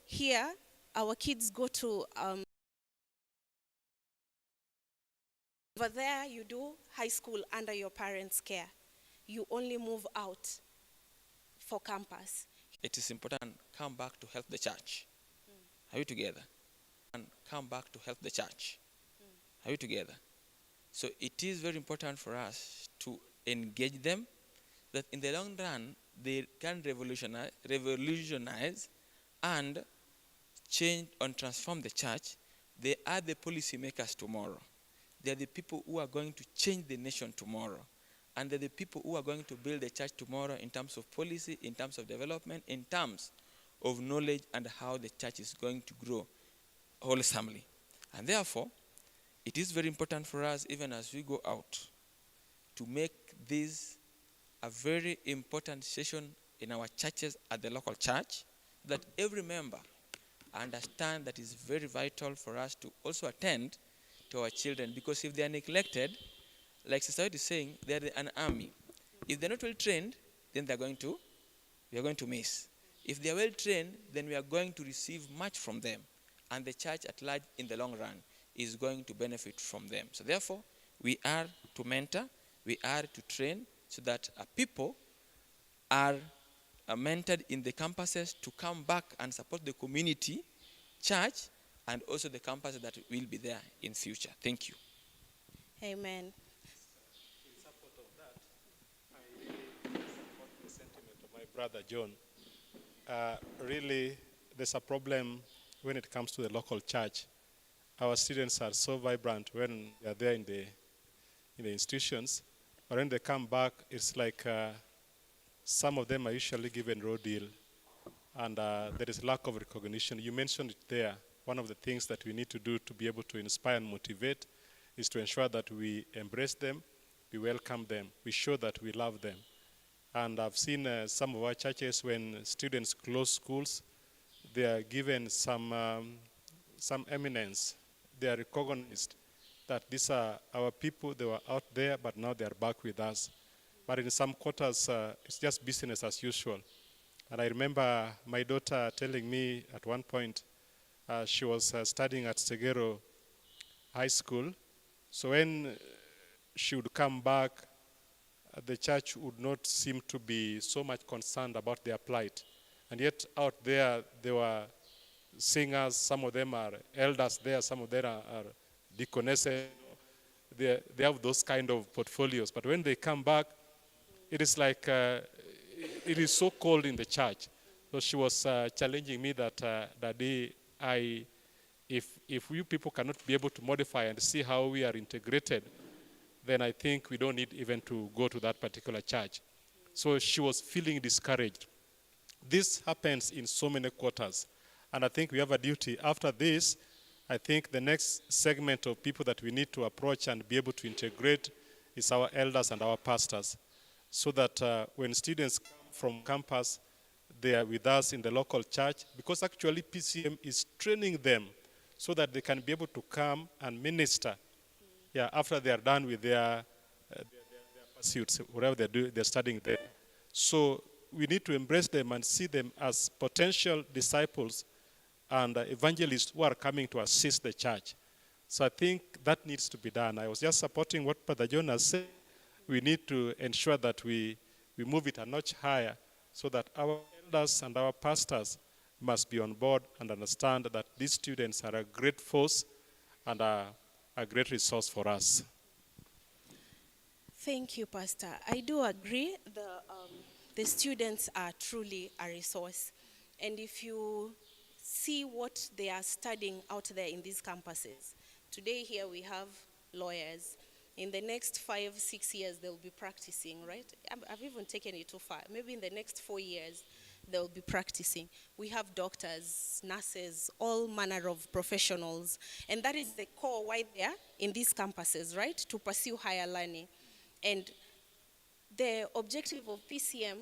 Here, our kids go to, over there you do high school under your parents' care. You only move out for campus. It is important come back to help the church. Are you together? And come back to help the church. Are you together? So it is very important for us to engage them, that in the long run they can revolutionize and change and transform the church. They are the policy makers tomorrow. They are the people who are going to change the nation tomorrow. And they're the people who are going to build the church tomorrow in terms of policy, in terms of development, in terms of knowledge and how the church is going to grow wholesomely. And therefore, it is very important for us, even as we go out, to make this a very important session in our churches at the local church, that every member understand that it's very vital for us to also attend to our children, because if they are neglected, like society is saying, they're an army. If they're not well trained, then we are going to miss. If they are well trained, then we are going to receive much from them, and the church at large in the long run is going to benefit from them. So therefore, we are to mentor, we are to train, so that people are mentored in the campuses to come back and support the community, church, and also the campuses that will be there in future. Thank you. Amen. In support of that, I really support the sentiment of my brother John. Really, there's a problem when it comes to the local church. Our students are so vibrant when they are there in the institutions, but when they come back, it's like some of them are usually given raw deal, and there is lack of recognition. You mentioned it there. One of the things that we need to do to be able to inspire and motivate is to ensure that we embrace them, we welcome them, we show that we love them. And I've seen some of our churches, when students close schools, they are given some eminence. They are recognized that these are our people, they were out there, but now they are back with us. But in some quarters, it's just business as usual. And I remember my daughter telling me at one point, she was studying at Segero High School. So when she would come back, the church would not seem to be so much concerned about their plight. And yet out there, there were singers, some of them are elders there, some of them are deaconesses. They have those kind of portfolios. But when they come back, it is like, it is so cold in the church. So she was challenging me that, Daddy, if you people cannot be able to modify and see how we are integrated, then I think we don't need even to go to that particular church. So she was feeling discouraged. This happens in so many quarters. And I think we have a duty. After this, I think the next segment of people that we need to approach and be able to integrate is our elders and our pastors, so that when students come from campus, they are with us in the local church, because actually PCM is training them so that they can be able to come and minister after they are done with their pursuits, whatever they're studying there. So we need to embrace them and see them as potential disciples and evangelists who are coming to assist the church. So I think that needs to be done. I was just supporting what Brother John has said. We need to ensure that we move it a notch higher, so that our elders and our pastors must be on board and understand that these students are a great force and a great resource for us. Thank you, Pastor. I do agree. The students are truly a resource. And if you see what they are studying out there in these campuses, today here we have lawyers. In the next 5-6 years, they'll be practicing, right? I've even taken it too far. Maybe in the next 4 years, they'll be practicing. We have doctors, nurses, all manner of professionals. And that is the core why they're in these campuses, right? To pursue higher learning. And the objective of PCM,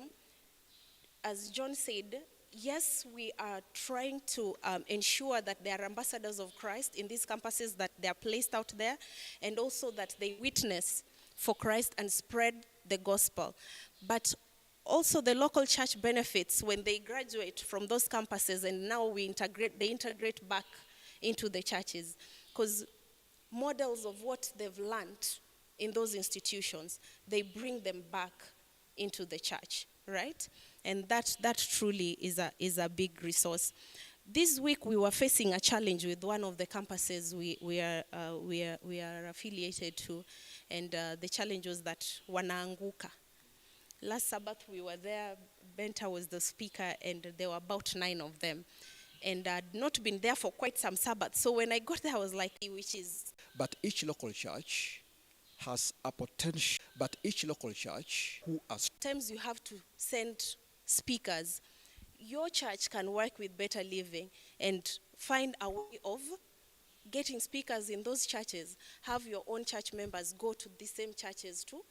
as John said, yes, we are trying to ensure that they are ambassadors of Christ in these campuses, that they are placed out there, and also that they witness for Christ and spread the gospel. But also the local church benefits when they graduate from those campuses, and now they integrate back into the churches, because models of what they've learned in those institutions, they bring them back into the church, right? And that truly is a big resource. This week we were facing a challenge with one of the campuses we are affiliated to, and the challenge was that wanaanguka. Last Sabbath we were there, Benta was the speaker, and there were about 9 of them. And I'd not been there for quite some Sabbaths. So when I got there, I was like, which is... But each local church has a potential, but each local church who has... Sometimes you have to send speakers. Your church can work with Better Living and find a way of getting speakers in those churches. Have your own church members go to the same churches too,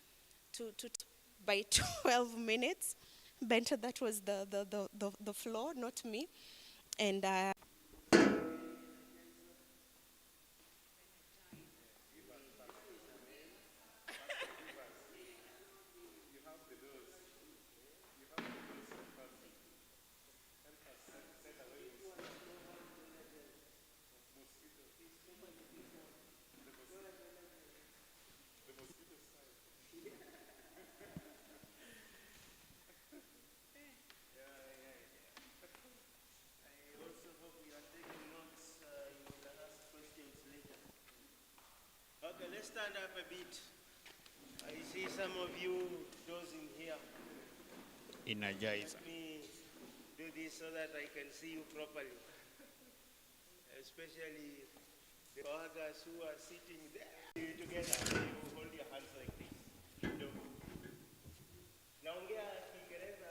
by 12 minutes. Benta, that was the floor, not me. And Okay, let's stand up a bit. I see some of you dozing here. Energizer. Let me do this so that I can see you properly. Especially the others who are sitting there. You together, you hold your hands like this. Do. Naongea Kiingereza.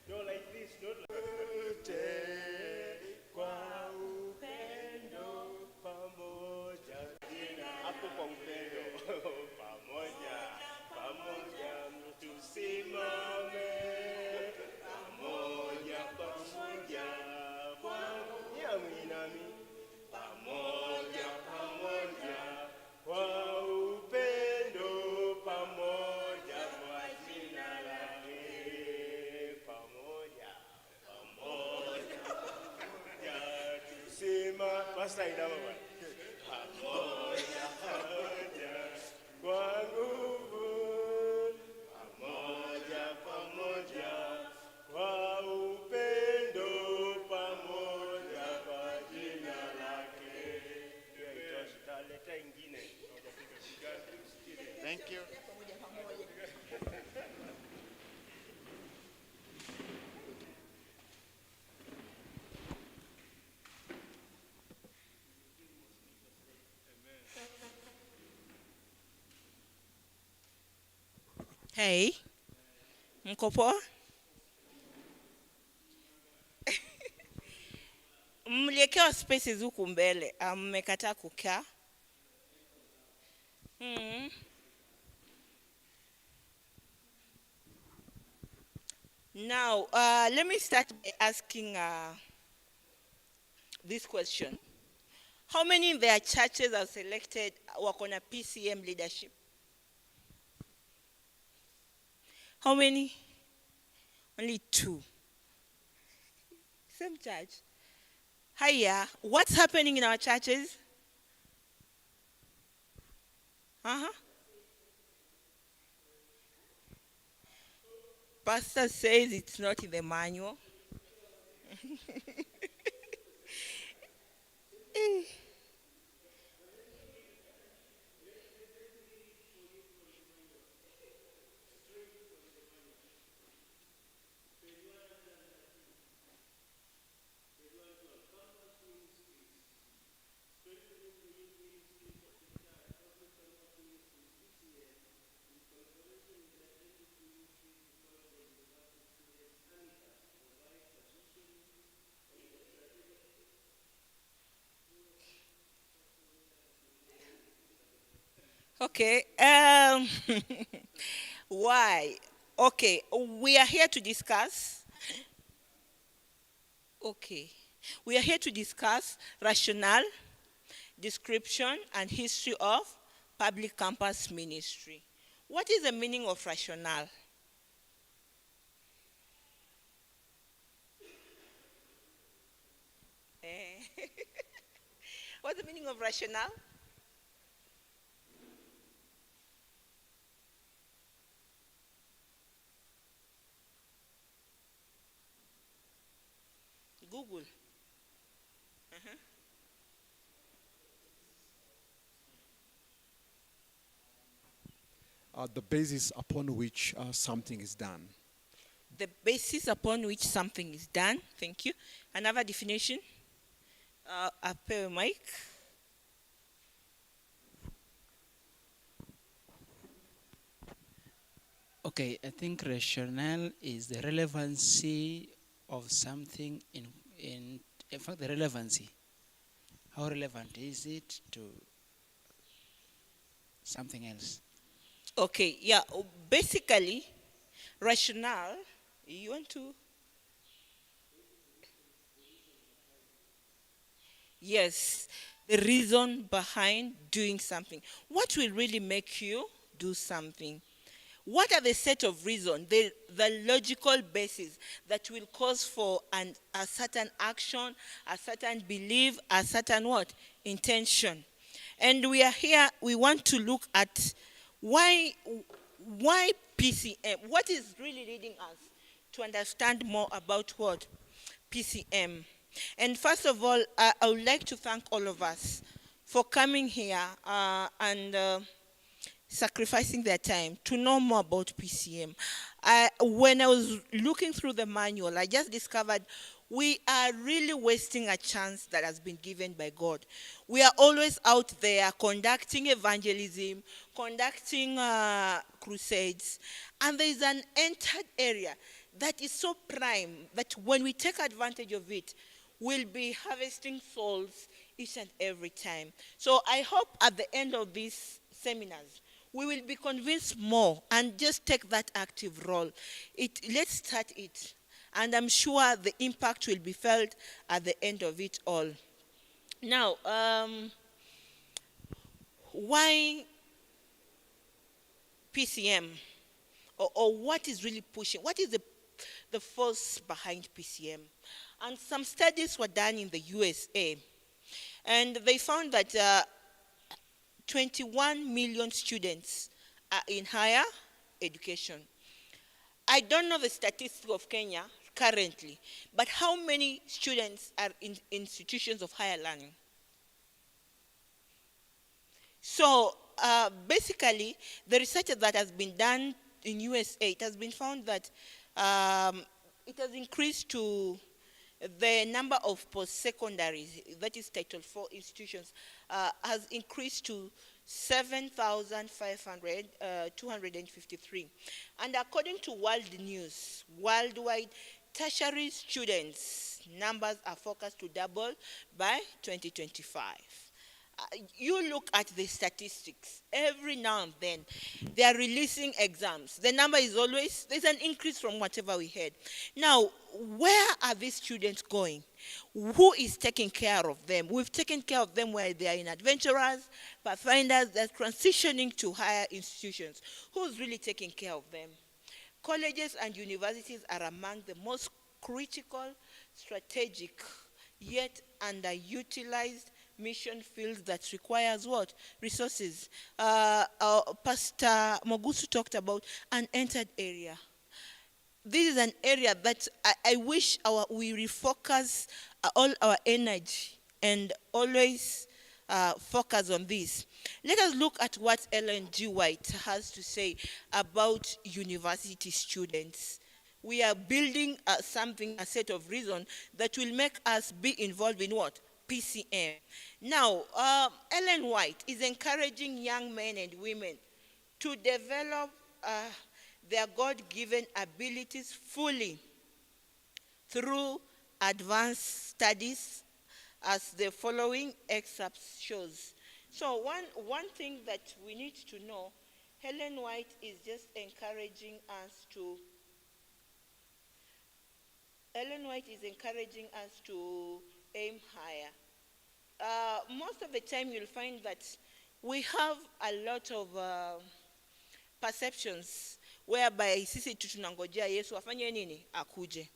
No, like this, not like hapo kwa upendo. Pamoja, pamoja, tusimame. Pamoja, pamoja, pamoja, mwinami. Pamoja, pamoja, kwa upendo. Pamoja, kwa jina lake. Pamoja, pamoja, pamoja, tusimame. Pastor Idama bwana. Pamoja, pamoja, kwa nguvu. Pamoja, pamoja, kwa upendo. Pamoja, kwa jina lake. Hiyo haitoshi, tutaleta ingine. Thank you. Hey, mko poa? Mliekewa spaces huku mbele, mmekataa kukaa. Now, let me start by asking this question. How many in their churches are selected wako na PCM leadership? How many? Only 2. Same church. Hiya, what's happening in our churches? Pastor says it's not in the manual. Okay. Why? Okay, we are here to discuss. Okay. We are here to discuss rationale, description, and history of public campus ministry. What is the meaning of rationale? Eh. What's the meaning of rationale? Google. Uh-huh. The basis upon which something is done. The basis upon which something is done. Thank you. Another definition. Apewe mic. Okay, I think rationale is the relevancy of something in fact, the relevancy. How relevant is it to something else? Okay, yeah. Basically, rationale, you want to? Yes, the reason behind doing something. What will really make you do something? What are the set of reasons, the logical basis that will cause for a certain action, a certain belief, a certain what? Intention. And we are here, we want to look at why PCM, what is really leading us to understand more about what? PCM. And first of all, I would like to thank all of us for coming here and sacrificing their time to know more about PCM. When I was looking through the manual, I just discovered we are really wasting a chance that has been given by God. We are always out there conducting evangelism, conducting crusades, and there is an entered area that is so prime that when we take advantage of it, we'll be harvesting souls each and every time. So I hope at the end of these seminars, we will be convinced more and just take that active role. Let's start it. And I'm sure the impact will be felt at the end of it all. Now, why PCM? Or what is really pushing? What is the force behind PCM? And some studies were done in the USA. And they found that 21 million students are in higher education. I don't know the statistics of Kenya currently, but how many students are in institutions of higher learning? So basically, the research that has been done in USA, it has been found that it has increased to the number of post-secondary, that is Title IV institutions, has increased to 7,253. And according to World News, worldwide tertiary students numbers are forecast to double by 2025. You look at the statistics, every now and then, they are releasing exams. The number is always, there's an increase from whatever we had. Now, where are these students going? Who is taking care of them? We've taken care of them where they are in adventurers, pathfinders, they're transitioning to higher institutions. Who's really taking care of them? Colleges and universities are among the most critical, strategic, yet underutilized mission fields that requires what? Resources. Pastor Mogusu talked about an entered area. This is an area that I wish we refocus all our energy and always focus on this. Let us look at what Ellen G. White has to say about university students. We are building something, a set of reasons that will make us be involved in what? PCM. Now, Ellen White is encouraging young men and women to develop their God-given abilities fully through advanced studies, as the following excerpts shows. So one thing that we need to know, Ellen White is just encouraging us to aim higher. Most of the time you'll find that we have a lot of perceptions whereby sisi tu tunangojea Yesu afanye nini akuje.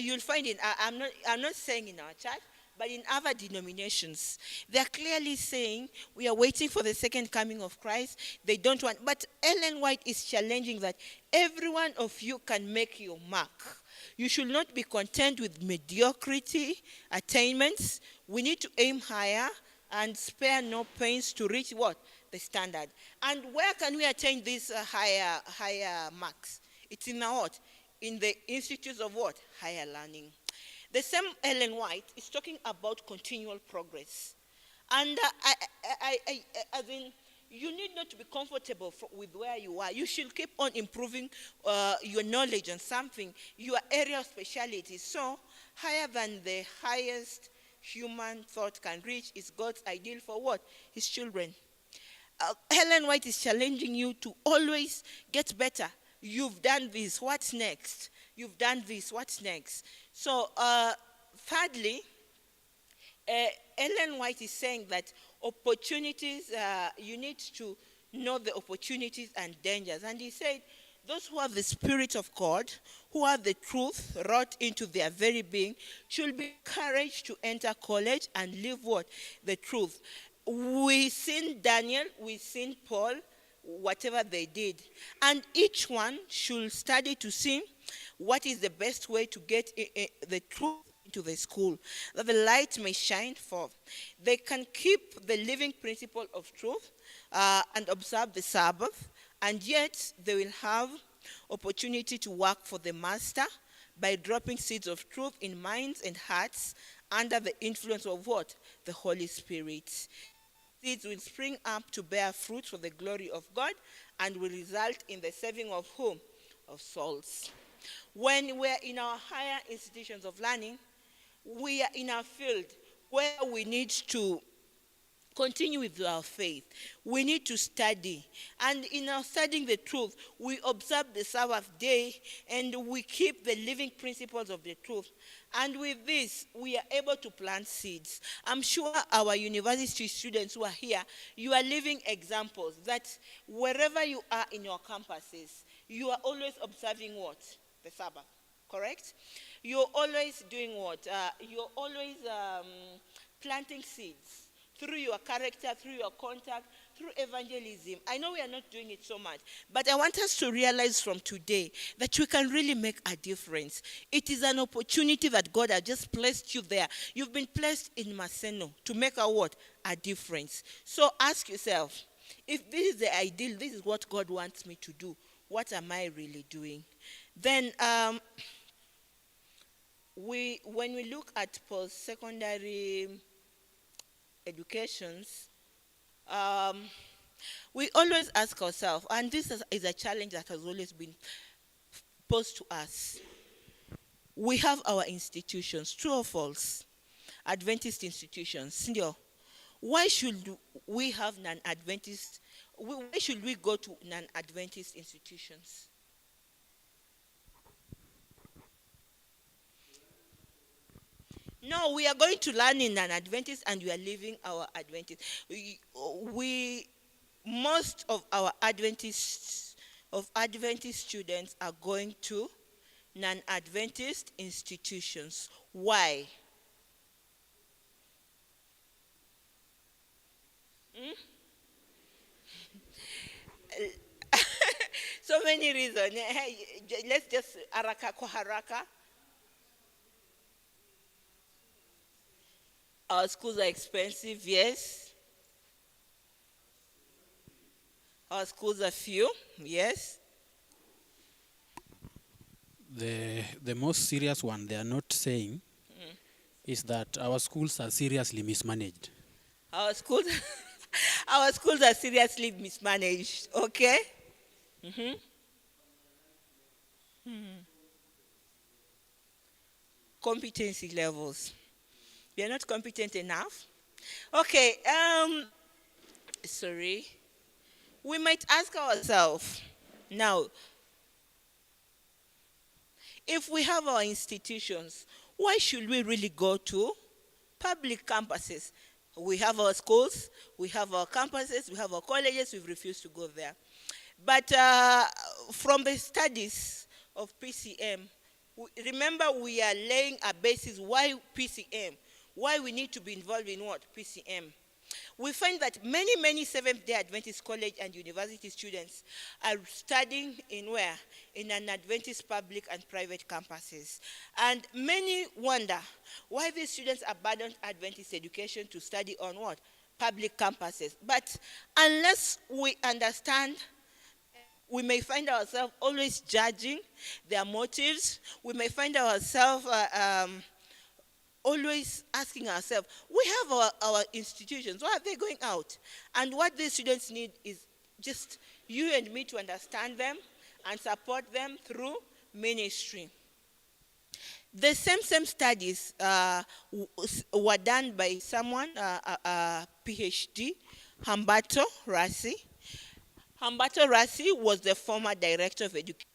You'll find I'm not saying in our church, but in other denominations, they're clearly saying we are waiting for the second coming of Christ. They don't want, but Ellen White is challenging that every one of you can make your mark. You should not be content with mediocrity attainments. We need to aim higher and spare no pains to reach what? The standard. And where can we attain these higher marks? It's in our what? In the institutes of what? Higher learning. The same Ellen White is talking about continual progress. And as in, you need not to be comfortable with where you are. You should keep on improving your knowledge on something, your area of specialty. So, higher than the highest human thought can reach is God's ideal for what? His children. Ellen White is challenging you to always get better. You've done this, what's next? You've done this, what's next? So, thirdly, Ellen White is saying that opportunities, you need to know the opportunities and dangers. And he said, those who have the Spirit of God, who have the truth wrought into their very being, should be encouraged to enter college and live what? The truth. We've seen Daniel, we've seen Paul, whatever they did. And each one should study to see what is the best way to get the truth into the school, that the light may shine forth. They can keep the living principle of truth and observe the Sabbath, and yet they will have opportunity to work for the master by dropping seeds of truth in minds and hearts under the influence of what? The Holy Spirit. Seeds will spring up to bear fruit for the glory of God and will result in the saving of whom? Of souls. When we're in our higher institutions of learning, we are in a field where we need to continue with our faith. We need to study. And in our studying the truth, we observe the Sabbath day and we keep the living principles of the truth. And with this, we are able to plant seeds. I'm sure our university students who are here, you are living examples that wherever you are in your campuses, you are always observing what? The Sabbath, correct? You're always doing what? You're always planting seeds through your character, through your contact, through evangelism. I know we are not doing it so much, but I want us to realize from today that we can really make a difference. It is an opportunity that God has just placed you there. You've been placed in Maseno to make a what? A difference. So ask yourself, if this is the ideal, this is what God wants me to do, what am I really doing? Then when we look at post-secondary educations, we always ask ourselves, and this is a challenge that has always been posed to us. We have our institutions, true or false, Adventist institutions. Why should we have non-Adventist? Why should we go to non-Adventist institutions? No, we are going to learn in an Adventist and we are leaving our Adventist. Most of our Adventist students are going to non-Adventist institutions. Why? So many reasons. Let's just haraka kwa haraka. Our schools are expensive, yes. Our schools are few, yes. The most serious one they are not saying is that our schools are seriously mismanaged. Our schools are seriously mismanaged, okay? Competency levels. We are not competent enough. Okay, sorry. We might ask ourselves now, if we have our institutions, why should we really go to public campuses? We have our schools, we have our campuses, we have our colleges, we've refused to go there. But from the studies of PCM, remember we are laying a basis why PCM, why we need to be involved in what? PCM. We find that many Seventh-day Adventist college and university students are studying in where? In an Adventist public and private campuses. And many wonder why these students abandon Adventist education to study on what? Public campuses. But unless we understand, we may find ourselves always judging their motives. We may find ourselves always asking ourselves, we have our institutions, why are they going out? And what these students need is just you and me to understand them and support them through ministry. The same studies were done by someone, a PhD, Humberto Rassi. Humberto Rassi was the former director of education.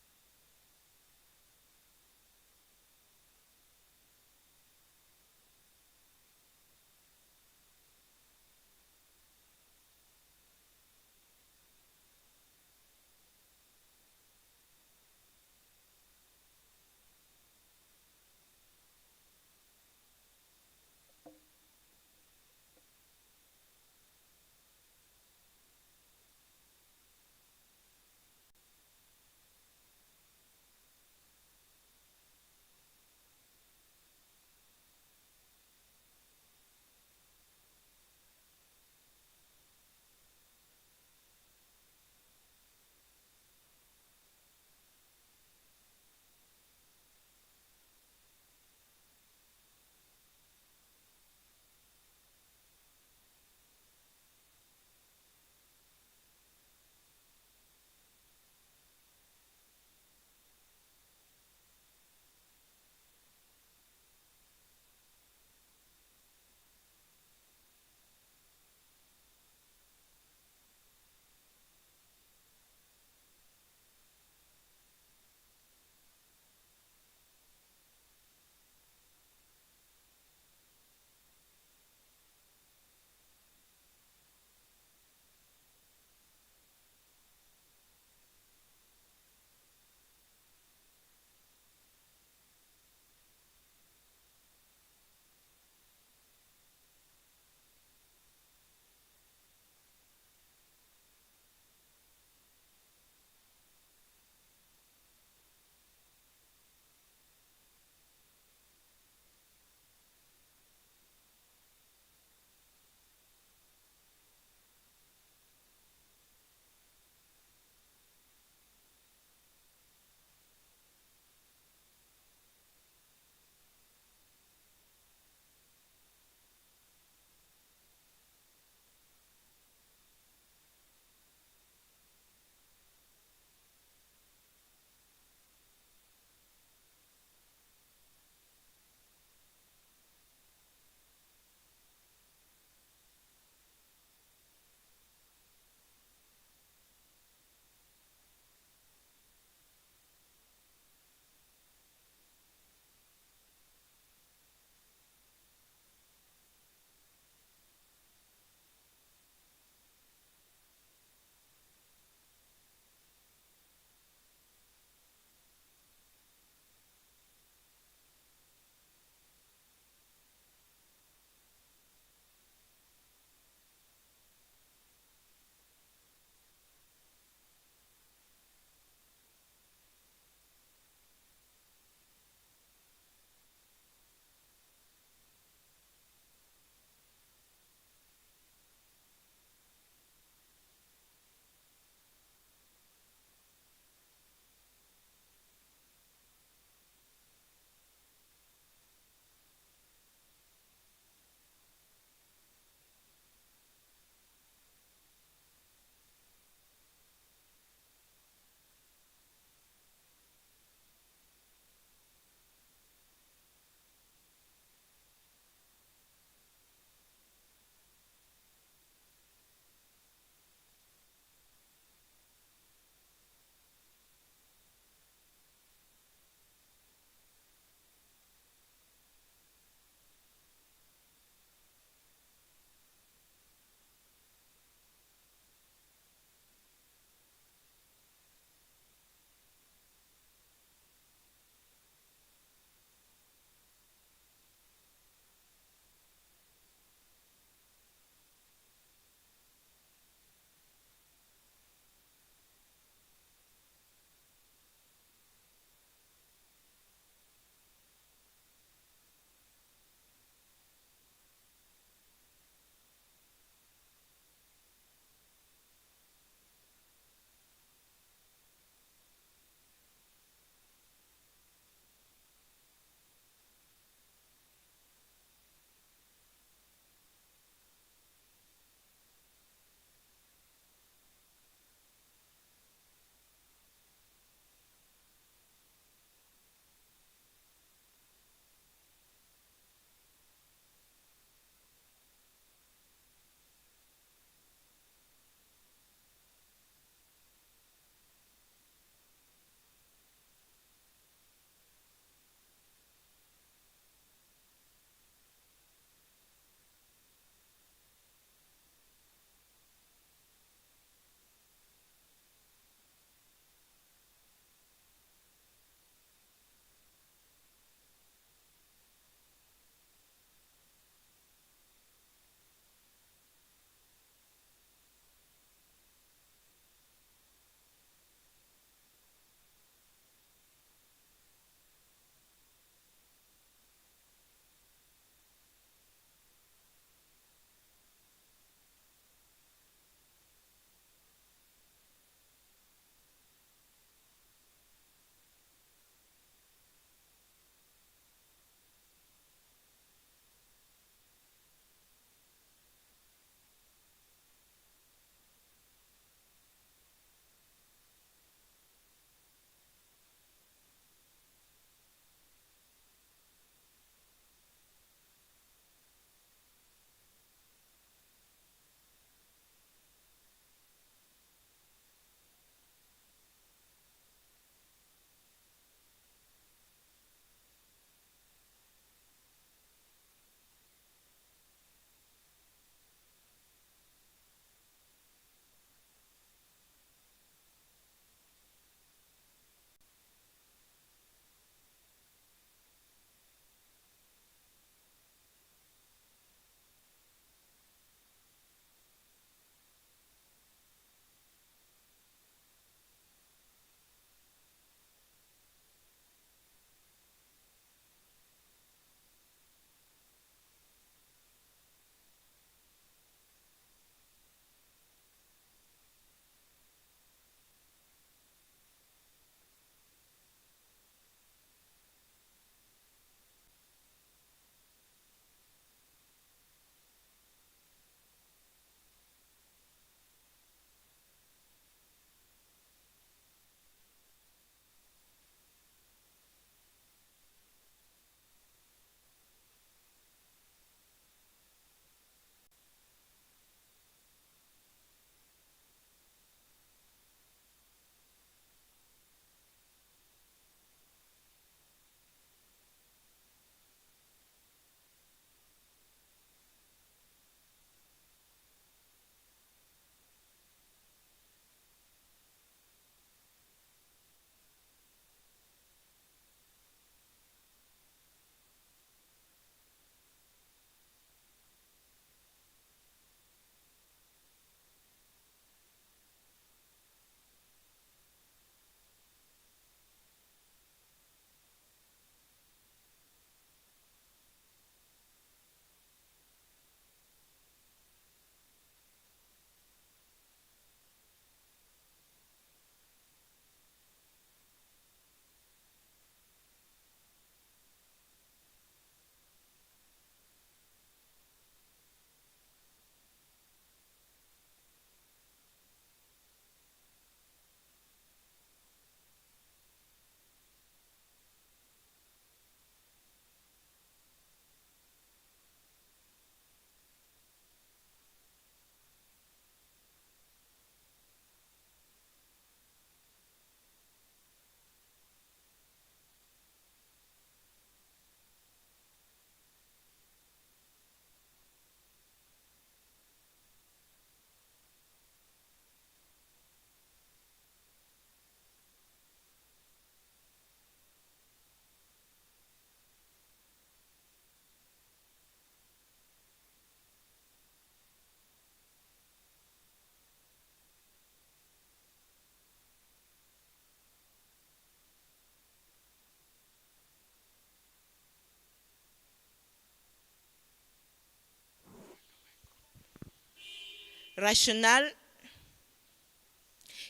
rationale,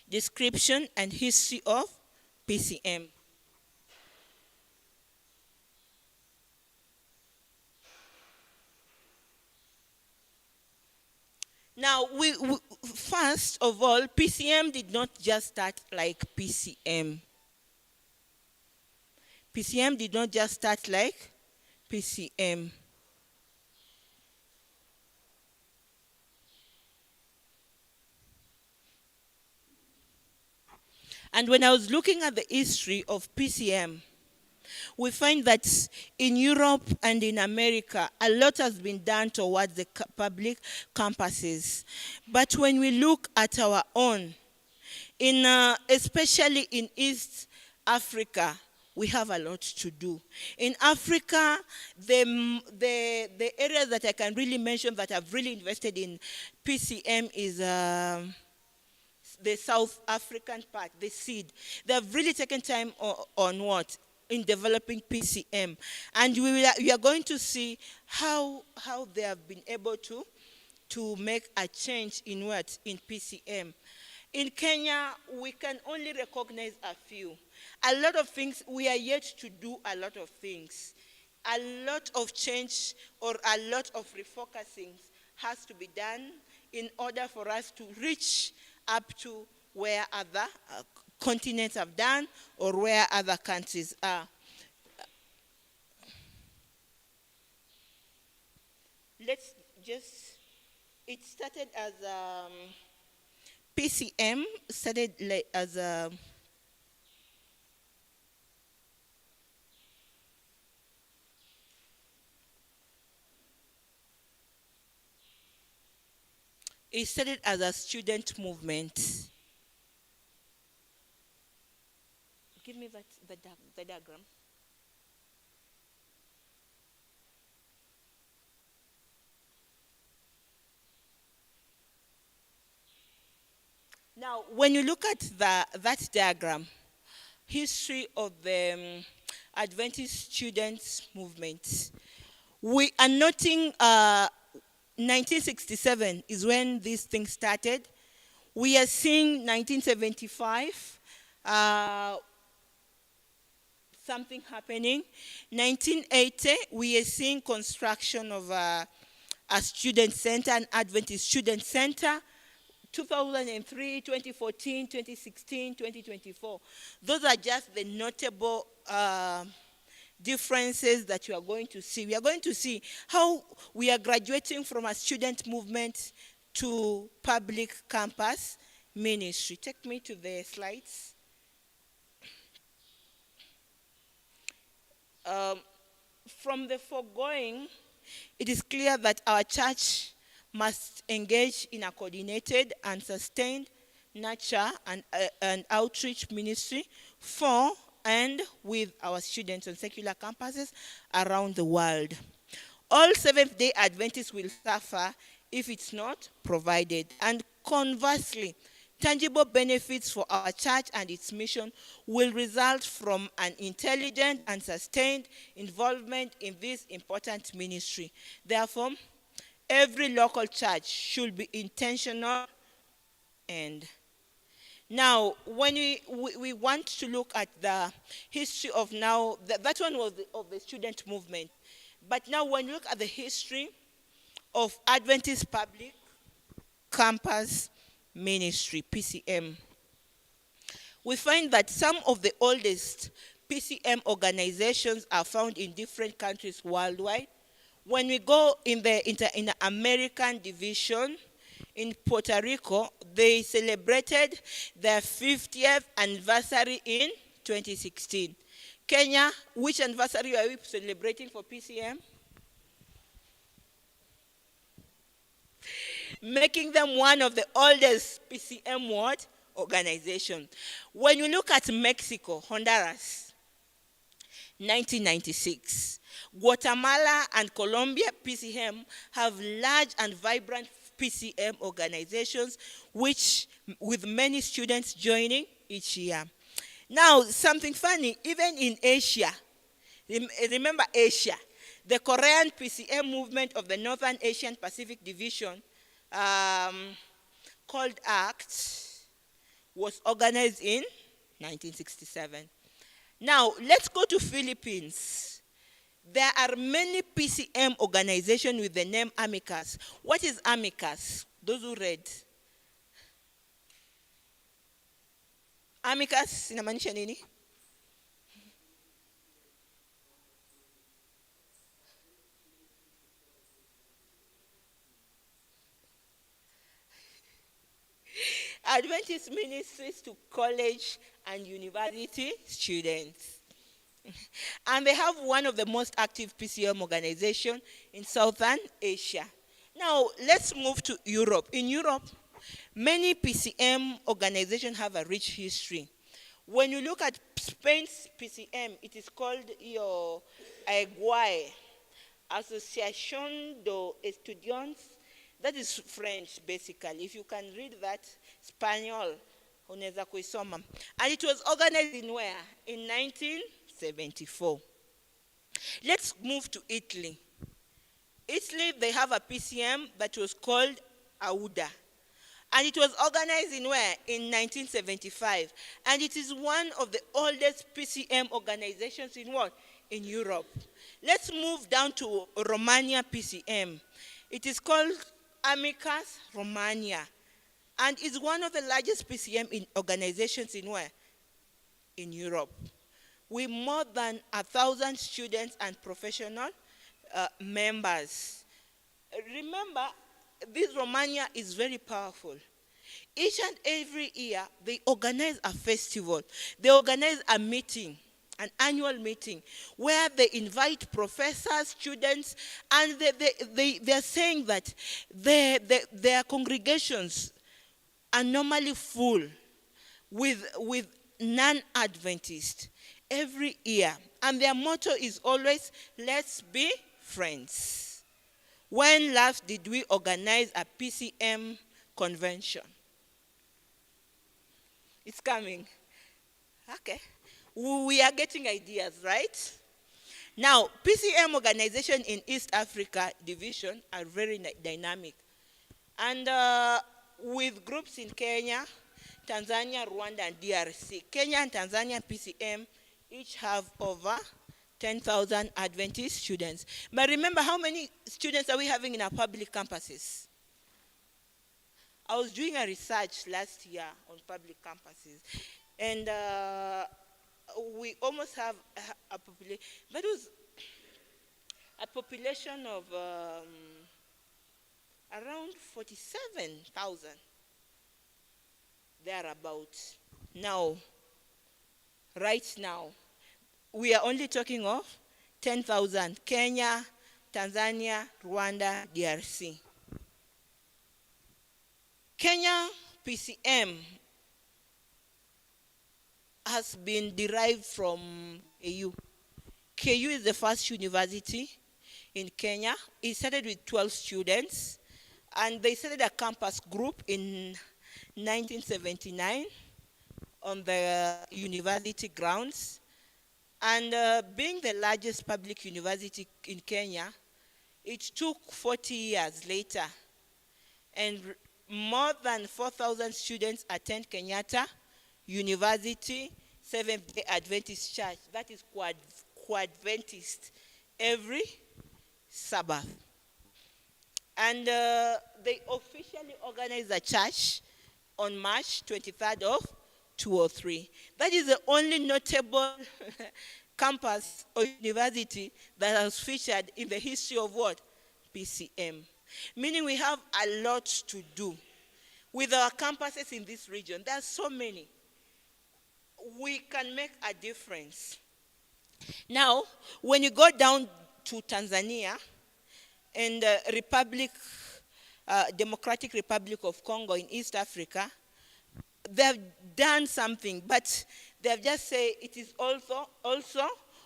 description, and history of PCM. Now, first of all, PCM did not just start like PCM. PCM did not just start like PCM. And when I was looking at the history of PCM, we find that in Europe and in America, a lot has been done towards the public campuses. But when we look at our own, especially in East Africa, we have a lot to do. In Africa, the areas that I can really mention that have really invested in PCM is the South African part, the seed. They have really taken time on what? In developing PCM. And we are going to see how they have been able to make a change in what? In PCM. In Kenya, we can only recognize a few. A lot of things, we are yet to do a lot of things. A lot of change or a lot of refocusing has to be done in order for us to reach up to where other continents have done or where other countries are. Let's just, it started as PCM, started as a it started as a student movement. Give me the diagram. Now, when you look at that diagram, history of the Adventist Students Movement, we are noting 1967 is when this thing started. We are seeing 1975, something happening. 1980, we are seeing construction of a student center, an Adventist student center. 2003, 2014, 2016, 2024. Those are just the notable differences that you are going to see. We are going to see how we are graduating from a student movement to public campus ministry. Take me to the slides. From the foregoing, it is clear that our church must engage in a coordinated and sustained nurture and outreach ministry for and with our students on secular campuses around the world. All Seventh-day Adventists will suffer if it's not provided. And conversely, tangible benefits for our church and its mission will result from an intelligent and sustained involvement in this important ministry. Therefore, every local church should be intentional. And now, when we want to look at the history of now, that one was of the student movement. But now when you look at the history of Adventist Public Campus Ministry, PCM, we find that some of the oldest PCM organizations are found in different countries worldwide. When we go in the American division, in Puerto Rico, they celebrated their 50th anniversary in 2016. Kenya, which anniversary are we celebrating for PCM? Making them one of the oldest PCM organization. When you look at Mexico, Honduras, 1996. Guatemala and Colombia, PCM, have large and vibrant PCM organizations, which with many students joining each year. Now, something funny, even in Asia, remember Asia, the Korean PCM movement of the Northern Asian Pacific Division called ACT was organized in 1967. Now, let's go to Philippines. There are many PCM organizations with the name Amicus. What is Amicus? Those who read. Amicus inamaanisha nini? Adventist ministries to college and university students. And they have one of the most active PCM organizations in Southern Asia. Now, let's move to Europe. In Europe, many PCM organizations have a rich history. When you look at Spain's PCM, it is called your AGUAE, Asociación de Estudiantes. That is French, basically. If you can read that, Spanish, unaweza kuisoma. And it was organized in where? In 1974. Let's move to Italy. Italy, they have a PCM that was called AUDA. And it was organized in where? In 1975. And it is one of the oldest PCM organizations in what? In Europe. Let's move down to Romania PCM. It is called Amicus Romania. And it's one of the largest PCM organizations in where? In Europe. With more than 1,000 students and professional members. Remember, this Romania is very powerful. Each and every year, they organize a festival. They organize a meeting, an annual meeting, where they invite professors, students, and they're saying that their congregations are normally full with non-Adventists every year. And their motto is always, let's be friends. When last did we organize a PCM convention? It's coming. Okay. We are getting ideas, right? Now, PCM organization in East Africa division are very dynamic. And with groups in Kenya, Tanzania, Rwanda, and DRC. Kenya and Tanzania PCM each have over 10,000 Adventist students. But remember, how many students are we having in our public campuses? I was doing a research last year on public campuses. And we almost have a population, that was a population of around 47,000. Thereabouts. Now, right now, we are only talking of 10,000. Kenya, Tanzania, Rwanda, DRC. Kenya PCM has been derived from KU. KU is the first university in Kenya. It started with 12 students, and they started a campus group in 1979 on the university grounds. And being the largest public university in Kenya, it took 40 years later, and more than 4,000 students attend Kenyatta University Seventh-day Adventist Church. That is Quadventist every Sabbath. And they officially organized the church on March 23rd of 2003. That is the only notable campus or university that has featured in the history of what? PCM. Meaning we have a lot to do with our campuses in this region. There are so many. We can make a difference. Now, when you go down to Tanzania and Democratic Republic of Congo in East Africa, they've done something, but they've just said it is also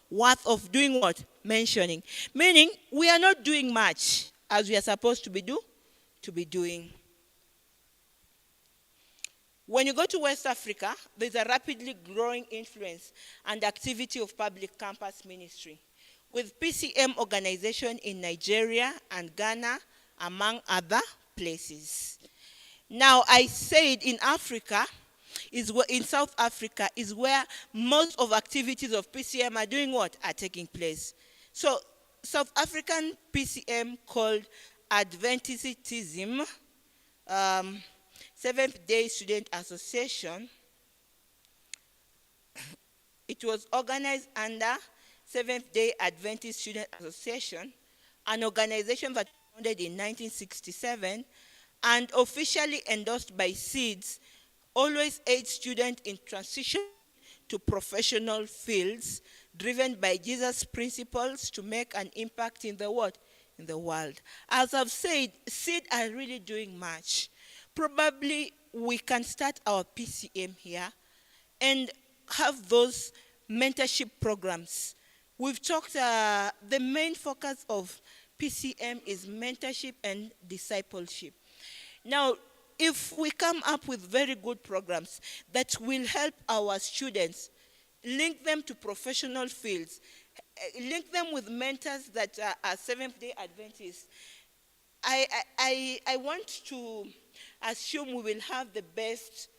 worth of doing what? Mentioning. Meaning, we are not doing much as we are supposed to be doing. When you go to West Africa, there's a rapidly growing influence and activity of public campus ministry, with PCM organization in Nigeria and Ghana, among other places. Now, I said in Africa, in South Africa, is where most of activities of PCM are doing what? Are taking place. So, South African PCM called Adventism, Seventh-day Student Association. It was organized under Seventh-day Adventist Student Association, an organization that was founded in 1967 and officially endorsed by SEEDS, always aids students in transition to professional fields driven by Jesus' principles to make an impact in the world. In the world. As I've said, SEED are really doing much. Probably we can start our PCM here and have those mentorship programs. We've talked, the main focus of PCM is mentorship and discipleship. Now, if we come up with very good programs that will help our students, link them to professional fields, link them with mentors that are Seventh-day Adventists, I want to assume we will have the best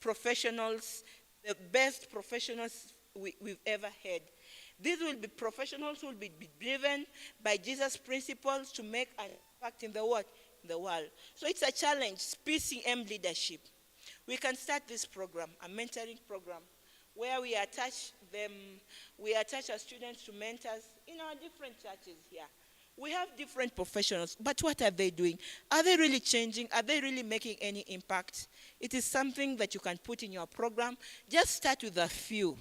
professionals we've ever had. These will be professionals who will be driven by Jesus' principles to make an impact in the world. So it's a challenge, PCM leadership. We can start this program, a mentoring program, where we attach our students to mentors in our different churches here. We have different professionals, but what are they doing? Are they really changing? Are they really making any impact? It is something that you can put in your program. Just start with a few.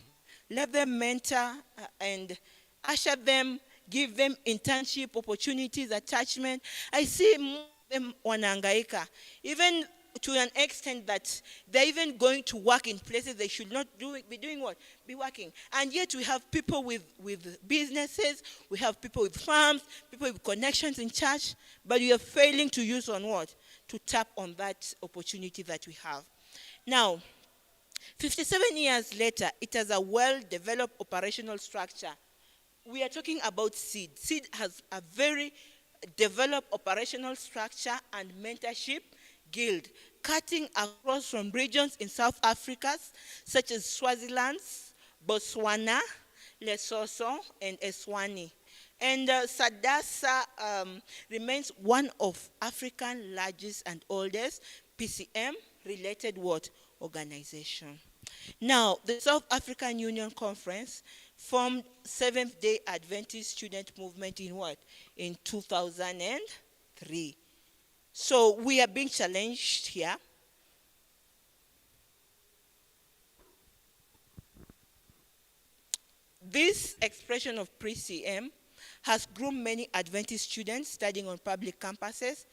Let them mentor and usher them, give them internship opportunities, attachment. I see more of them wanahangaika, even to an extent that they're even going to work in places they should not be doing what? Be working. And yet we have people with businesses, we have people with farms, people with connections in church, but we are failing to use on what? To tap on that opportunity that we have. Now, 57 years later, it has a well-developed operational structure. We are talking about SEED. SEED has a very developed operational structure and mentorship guild, cutting across from regions in South Africa, such as Swaziland, Botswana, Lesotho, and Eswatini. And SADASA remains one of Africa's largest and oldest PCM-related organization. Now, the South African Union Conference formed Seventh-day Adventist Student Movement in 2003. So we are being challenged here. This expression of PCM has groomed many Adventist students studying on public campuses.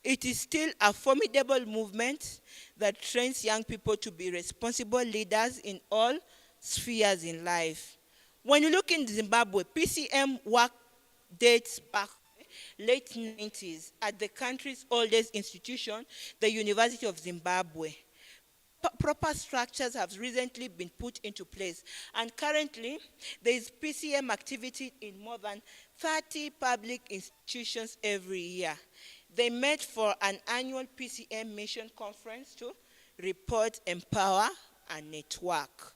It is still a formidable movement that trains young people to be responsible leaders in all spheres in life. When you look in Zimbabwe, PCM work dates back late 90s at the country's oldest institution, the University of Zimbabwe. Proper structures have recently been put into place, and currently there is PCM activity in more than 30 public institutions every year. They met for an annual PCM mission conference to report, empower, and network.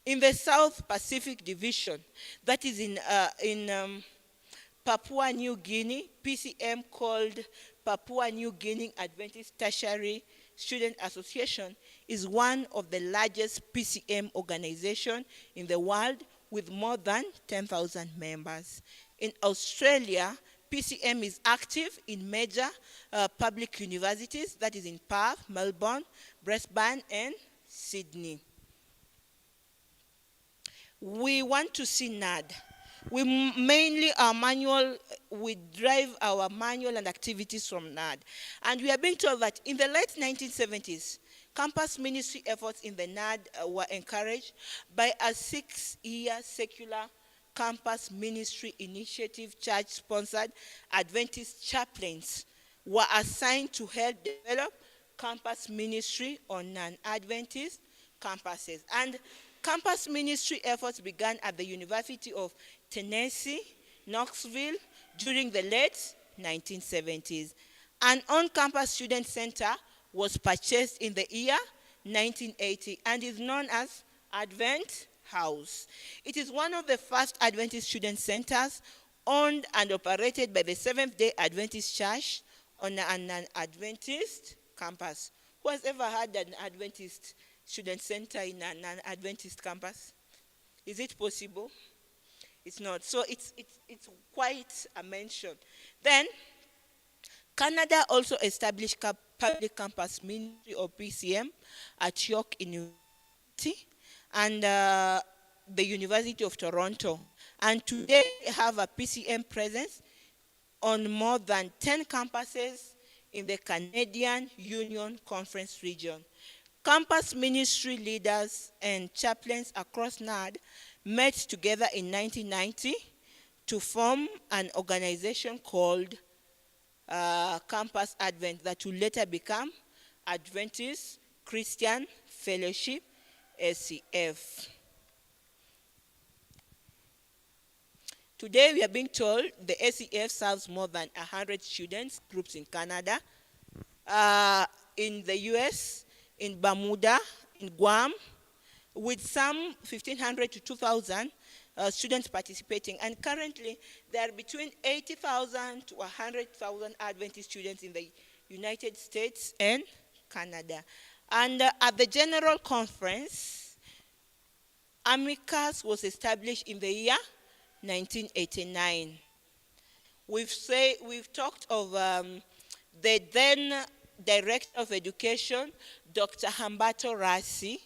In the South Pacific Division, that is in Papua New Guinea, PCM called Papua New Guinea Adventist Tertiary Student Association is one of the largest PCM organizations in the world with more than 10,000 members. In Australia, PCM is active in major public universities, that is in Perth, Melbourne, Brisbane, and Sydney. We want to see NAD. We drive our manual and activities from NAD. And we are being told that in the late 1970s, campus ministry efforts in the NAD were encouraged by a 6-year secular campus ministry initiative. Church-sponsored Adventist chaplains were assigned to help develop campus ministry on non-Adventist campuses. And campus ministry efforts began at the University of Tennessee, Knoxville, during the late 1970s. An on-campus student center was purchased in the year 1980 and is known as Advent House. It is one of the first Adventist student centers owned and operated by the Seventh-day Adventist Church on an Adventist campus. Who has ever had an Adventist student center in an Adventist campus? Is it possible? It's not. So it's quite a mention. Then, Canada also established public campus ministry or PCM at York University and the University of Toronto. And today they have a PCM presence on more than 10 campuses in the Canadian Union Conference region. Campus ministry leaders and chaplains across NAD met together in 1990 to form an organization called Campus Advent that will later become Adventist Christian Fellowship, ACF. Today we are being told the ACF serves more than 100 students groups in Canada, in the US, in Bermuda, in Guam, with some 1,500 to 2,000 students participating. And currently, there are between 80,000 to 100,000 Adventist students in the United States and Canada. And at the General Conference, Amicus was established in the year 1989. We've talked of the then Director of Education, Dr. Humberto Rassi,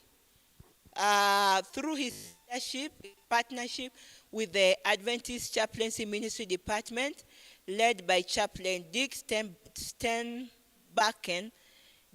through his leadership, partnership with the Adventist Chaplaincy Ministry Department, led by Chaplain Dick Steenbakken,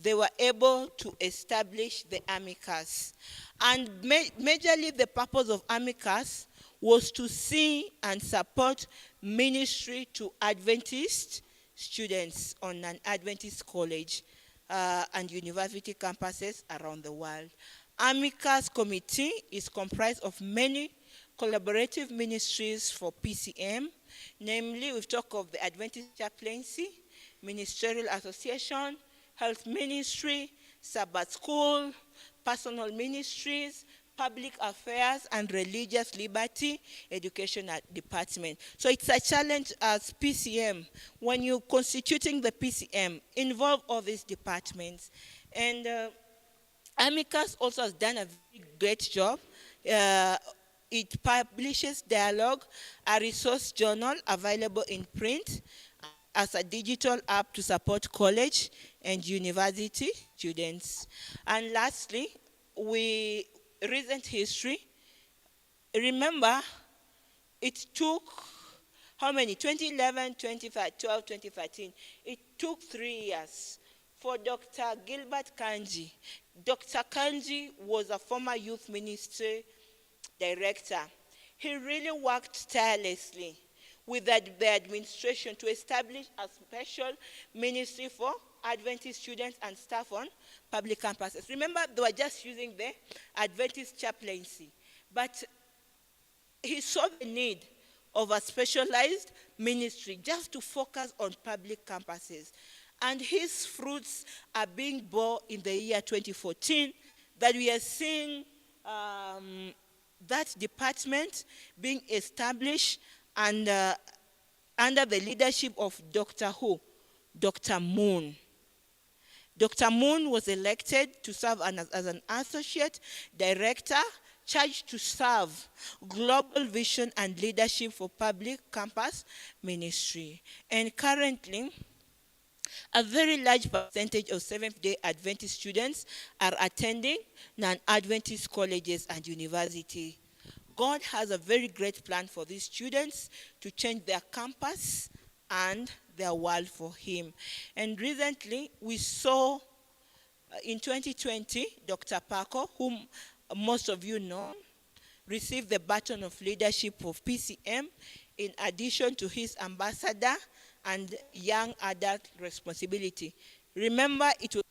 they were able to establish the Amicus. And majorly the purpose of Amicus was to see and support ministry to Adventist students on an Adventist college and university campuses around the world. Amicus committee is comprised of many collaborative ministries for PCM. Namely, we've talked of the Adventist Chaplaincy, Ministerial Association, Health Ministry, Sabbath School, Personal Ministries, Public Affairs, and Religious Liberty Education Department. So it's a challenge as PCM, when you're constituting the PCM, involve all these departments. And Amicus also has done a very great job. It publishes Dialogue, a resource journal available in print as a digital app to support college and university students. And lastly, recent history. Remember, it took how many? 2011, 2012, 2013. It took 3 years for Dr. Gilbert Kanji. Dr. Kanji was a former youth ministry director. He really worked tirelessly with the administration to establish a special ministry for Adventist students and staff on public campuses. Remember, they were just using the Adventist chaplaincy, but he saw the need of a specialized ministry just to focus on public campuses. And his fruits are being borne in the year 2014, that we are seeing that department being established and under the leadership of Dr. Dr. Moon. Dr. Moon was elected to serve as an associate director charged to serve global vision and leadership for public campus ministry. And currently, a very large percentage of Seventh-day Adventist students are attending non-Adventist colleges and universities. God has a very great plan for these students to change their campus and their world for him. And recently, we saw in 2020, Dr. Paco, whom most of you know, received the baton of leadership of PCM in addition to his ambassador and young adult responsibility. Remember, it was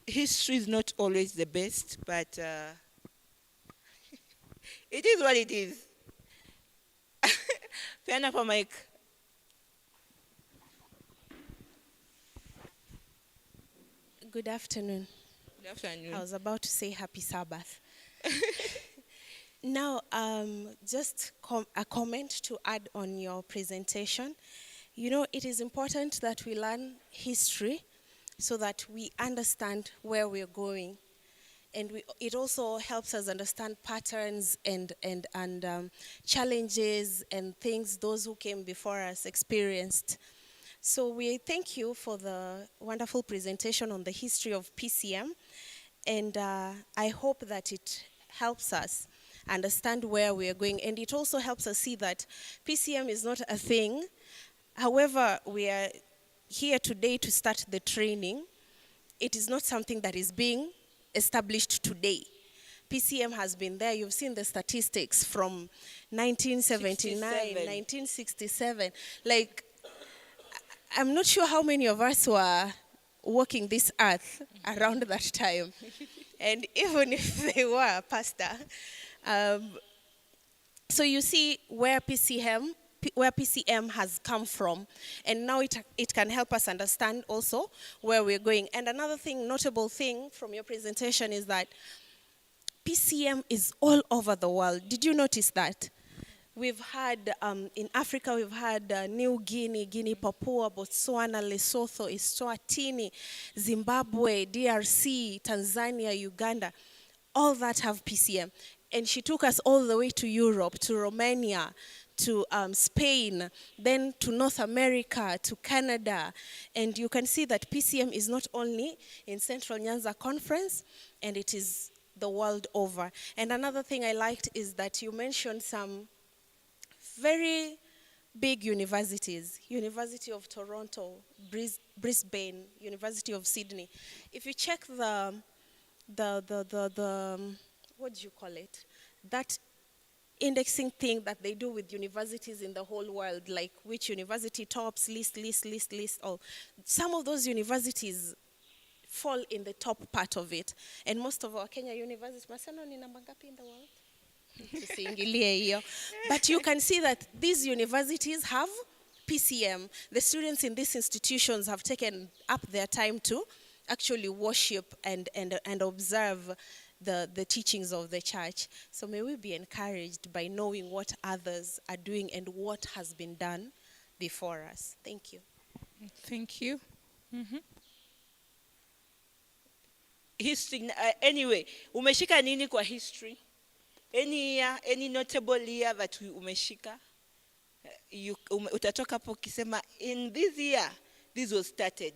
history is not always the best, but it is what it is. Fair enough, Mike. Good afternoon. Good afternoon. I was about to say happy Sabbath. Now, just a comment to add on your presentation. You know, it is important that we learn history so that we understand where we're going. And it also helps us understand patterns and challenges and things those who came before us experienced. So we thank you for the wonderful presentation on the history of PCM. And I hope that it helps us understand where we are going. And it also helps us see that PCM is not a thing. However, we are here today to start the training. It is not something that is being established today. PCM has been there. You've seen the statistics from 1979, 1967. Like, I'm not sure how many of us were walking this earth around that time. And even if they were, Pastor. So you see where PCM has come from, and now it can help us understand also where we're going. And another thing, notable thing from your presentation is that PCM is all over the world. Did you notice that? We've had, in Africa, we've had New Guinea, Papua, Botswana, Lesotho, Eswatini, Zimbabwe, DRC, Tanzania, Uganda. All that have PCM. And she took us all the way to Europe, to Romania, to Spain, then to North America, to Canada. And you can see that PCM is not only in Central Nyanza Conference, and it is the world over. And another thing I liked is that you mentioned some very big universities, University of Toronto, Brisbane, University of Sydney. If you check the what do you call it? That indexing thing that they do with universities in the whole world, like which university tops, list, all. Some of those universities fall in the top part of it. And most of our Kenya universities, Maseno ni namba ngapi in the world? But you can see that these universities have PCM. The students in these institutions have taken up their time to actually worship and observe the teachings of the church. So may we be encouraged by knowing what others are doing and what has been done before us. Thank you. Thank you. History, anyway, umeshika nini kwa history? Any year, any notable year that umeshika? Utatoka hapo ukisema, in this year, this was started.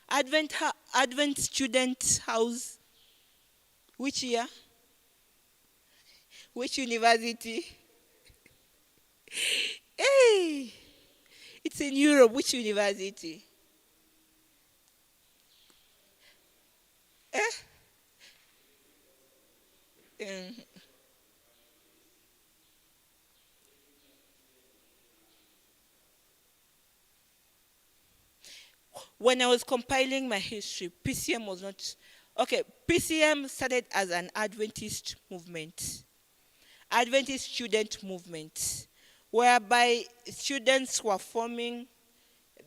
Advent Student House, which year? Which university? Hey, it's in Europe. Which university? When I was compiling my history, PCM was not, okay, PCM started as an Adventist movement, Adventist student movement, whereby students were forming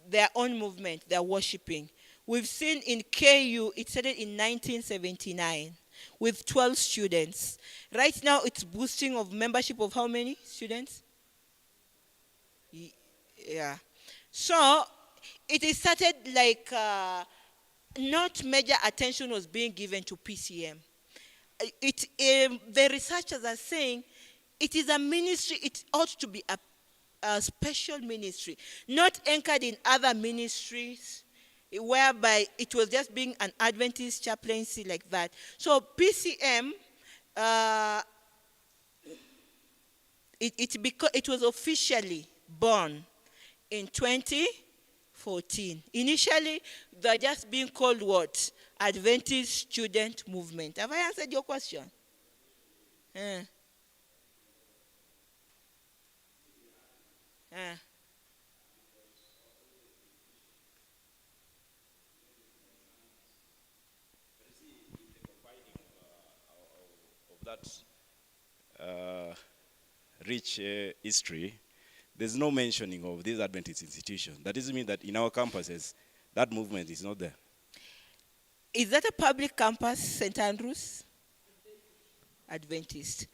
their own movement, they're worshiping. We've seen in KU, it started in 1979 with 12 students. Right now, it's boosting of membership of how many students? Yeah. So, it is started like not major attention was being given to PCM. The researchers are saying it is a ministry, it ought to be a special ministry, not anchored in other ministries, whereby it was just being an Adventist chaplaincy like that. So PCM, it was officially born in 2014. Initially, they're just being called what? Adventist Student Movement. Have I answered your question? that rich history, there's no mentioning of these Adventist institutions. That doesn't mean that in our campuses, that movement is not there. Is that a public campus, St. Andrews? Adventist.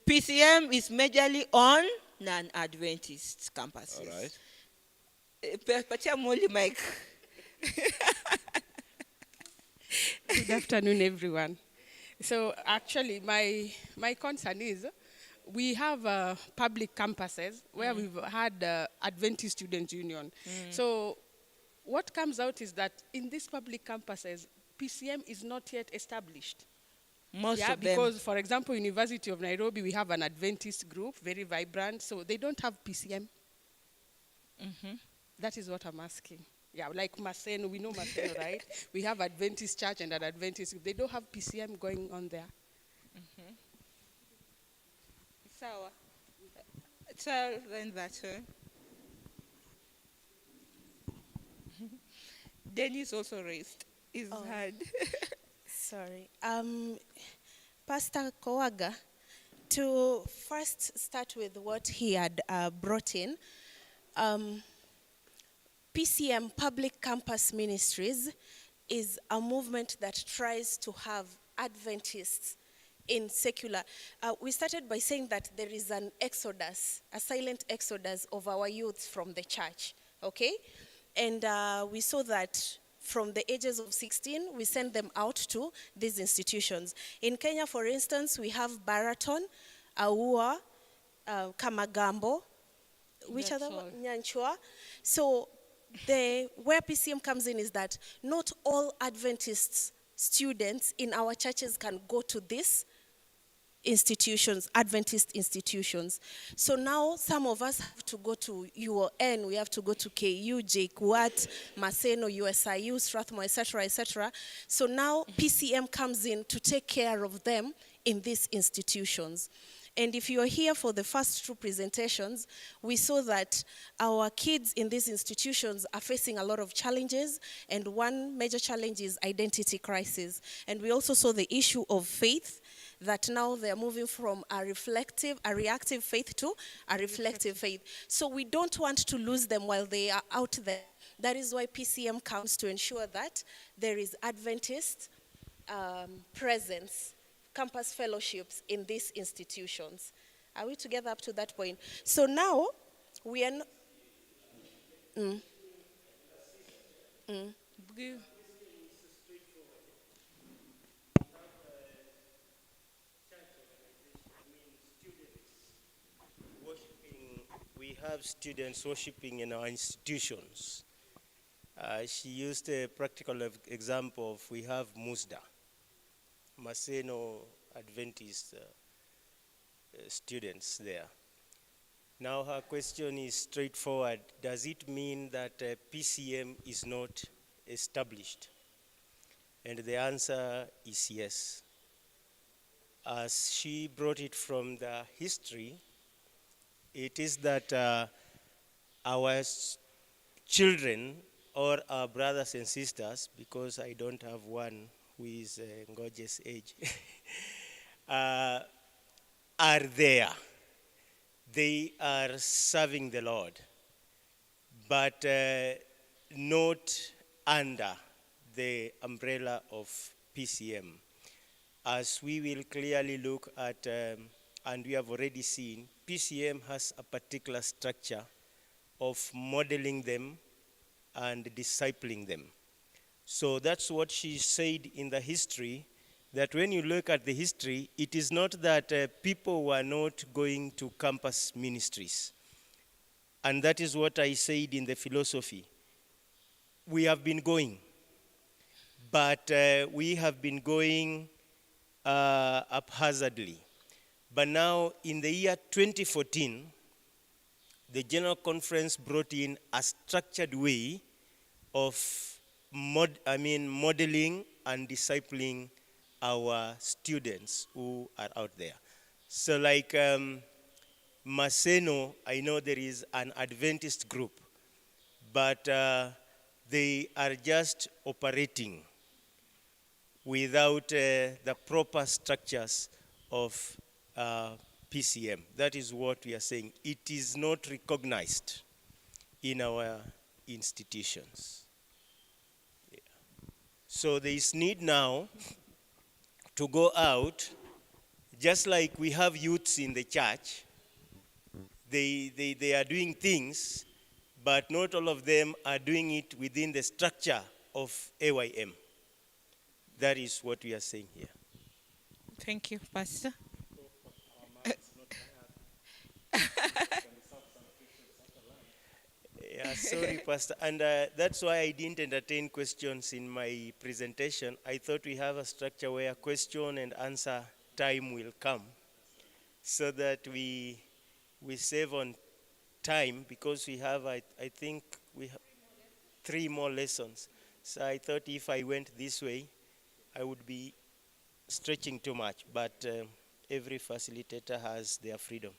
PCM is majorly on non-Adventist campuses. All right. Patia Molly Mike. Good afternoon, everyone. So actually, my concern is we have public campuses where we've had Adventist Students Union. So what comes out is that in these public campuses, PCM is not yet established. Most Yeah, of them. because, for example, University of Nairobi, we have an Adventist group, very vibrant, so they don't have PCM. That is what I'm asking. Yeah, like Maseno, we know Maseno, right? We have Adventist church and an Adventist group. They don't have PCM going on there. Sawa. Tell them that. Dennis also raised his hand. Sorry. Pastor Kowaga, to first start with what he had brought in, PCM, Public Campus Ministries, is a movement that tries to have Adventists in secular. We started by saying that there is an exodus, a silent exodus of our youth from the church, okay? And we saw that from the ages of 16, we send them out to these institutions. In Kenya, for instance, we have Baraton, Aua, Kamagambo, which other one? Nyanchua. So where PCM comes in is that not all Adventist students in our churches can go to these institutions, Adventist institutions. So now some of us have to go to UON, we have to go to KU, JKUAT, Maseno, USIU, Strathmore, etc., etc. So now PCM comes in to take care of them in these institutions. And if you're here for the first two presentations, we saw that our kids in these institutions are facing a lot of challenges, and one major challenge is identity crisis. And we also saw the issue of faith, that now they're moving from a reactive faith to a reflective faith. So we don't want to lose them while they are out there. That is why PCM comes to ensure that there is Adventist presence, campus fellowships in these institutions. Are we together up to that point? So now, we are We have students worshiping in our institutions. She used a practical example of we have Musda, Maseno Adventist students there. Now her question is straightforward. Does it mean that PCM is not established? And the answer is yes. As she brought it from the history, it is that our children or our brothers and sisters, because I don't have one who is Ngoje's age, are there. They are serving the Lord, but not under the umbrella of PCM. As we will clearly look at, and we have already seen, PCM has a particular structure of modeling them and discipling them. So that's what she said in the history, that when you look at the history, it is not that people were not going to campus ministries. And that is what I said in the philosophy. We have been going, but we have been going haphazardly. But now, in the year 2014, the General Conference brought in a structured way of modeling and discipling our students who are out there. So like Maseno, I know there is an Adventist group, but they are just operating without the proper structures of PCM. That is what we are saying. It is not recognized in our institutions. Yeah. So there is need now to go out, just like we have youths in the church. They are doing things, but not all of them are doing it within the structure of AYM. That is what we are saying here. Thank you, Pastor. Yeah, sorry, Pastor. And that's why I didn't entertain questions in my presentation. I thought we have a structure where question and answer time will come, so that we save on time, because we have, I think, we have 3 more lessons. So I thought if I went this way, I would be stretching too much. But every facilitator has their freedom.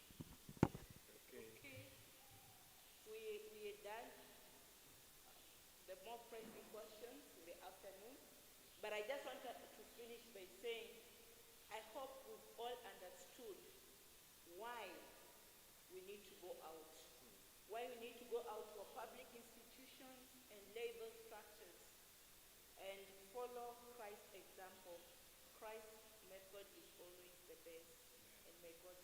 We are done. The more pressing questions in the afternoon. But I just wanted to finish by saying, I hope we've all understood why we need to go out. Why we need to go out for public institutions and labor structures and follow Christ's example. Christ's method is always the best, and may God